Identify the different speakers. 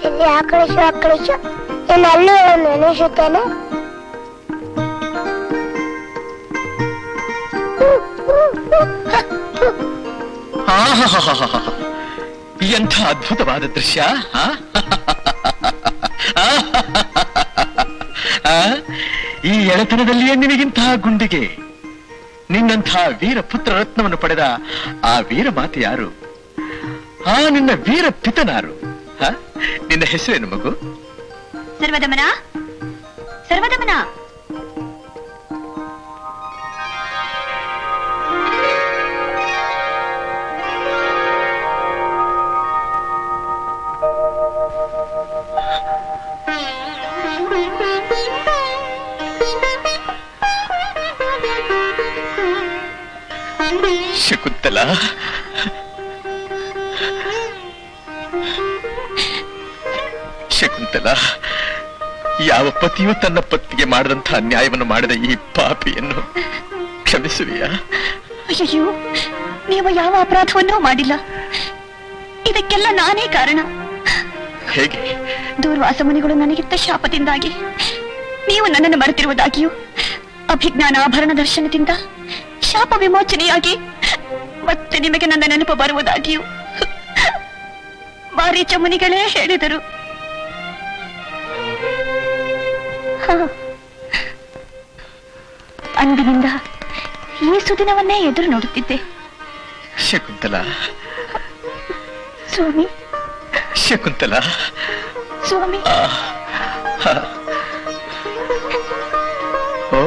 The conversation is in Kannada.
Speaker 1: ಇಲ್ಲಿ ಆಕಳಿಸು ನಾನು ಅಲ್ಲೂ ನೆನೆಸುತ್ತೇನೆ.
Speaker 2: ಎಂಥ ಅದ್ಭುತವಾದ ದೃಶ್ಯ. ಈ ಎಳೆತನದಲ್ಲಿಯೇ ನಿನಗಿಂತಹ ಗುಂಡಿಗೆ, ನಿನ್ನಂತಹ ವೀರ ಪುತ್ರ ರತ್ನವನ್ನು ಪಡೆದ ಆ ವೀರ ಮಾತೆ ಯಾರು? ನಿನ್ನ ವೀರ ಪಿತನಾರು? ನಿನ್ನ ಹೆಸರೇನು ಮಗು?
Speaker 3: ಸರ್ವದಮನ. ಸರ್ವದಮನ.
Speaker 2: ಶಕುಂತಲ, ಶಕುಂತಲ, ಯಾವ ಪತಿಯೂ ತನ್ನ ಪತ್ನಿಗೆ ಮಾಡದಂತಹ ಅನ್ಯಾಯವನ್ನು ಮಾಡಿದ ಈ ಪಾಪಿಯನ್ನು ಕ್ಷಮಿಸುವಿಯಾ?
Speaker 3: ಅಯ್ಯೋ, ನೀವು ಯಾವ ಅಪರಾಧವನ್ನೂ ಮಾಡಿಲ್ಲ. ಇದಕ್ಕೆಲ್ಲ ನಾನೇ ಕಾರಣ.
Speaker 2: ಹೇಗೆ?
Speaker 3: ದೂರ್ವಾಸ ಮುನಿಗಳು ನನಗಿತ್ತ ಶಾಪದಿಂದಾಗಿ ನೀವು ನನ್ನನ್ನು ಮರೆತಿರುವುದಾಗಿಯೂ, ಅಭಿಜ್ಞಾನ ಆಭರಣ ದರ್ಶನದಿಂದ ಶಾಪ ವಿಮೋಚನೆಯಾಗಿ ಮತ್ತೆ ನಿಮಗೆ ನನ್ನ ನೆನಪು ಬರುವುದಾಗಿಯೂ ಮಾರೀಚ ಮುನಿಗಳೇ ಹೇಳಿದರು. ಅಂದಿನಿಂದ ಈ ಸುದಿನವನ್ನೇ ಎದುರು ನೋಡುತ್ತಿದ್ದೆ.
Speaker 2: ಶಕುಂತಲ,
Speaker 3: ಸ್ವಾಮಿ.
Speaker 2: ಶಕುಂತಲ,
Speaker 3: ಸ್ವಾಮಿ.
Speaker 2: ಓ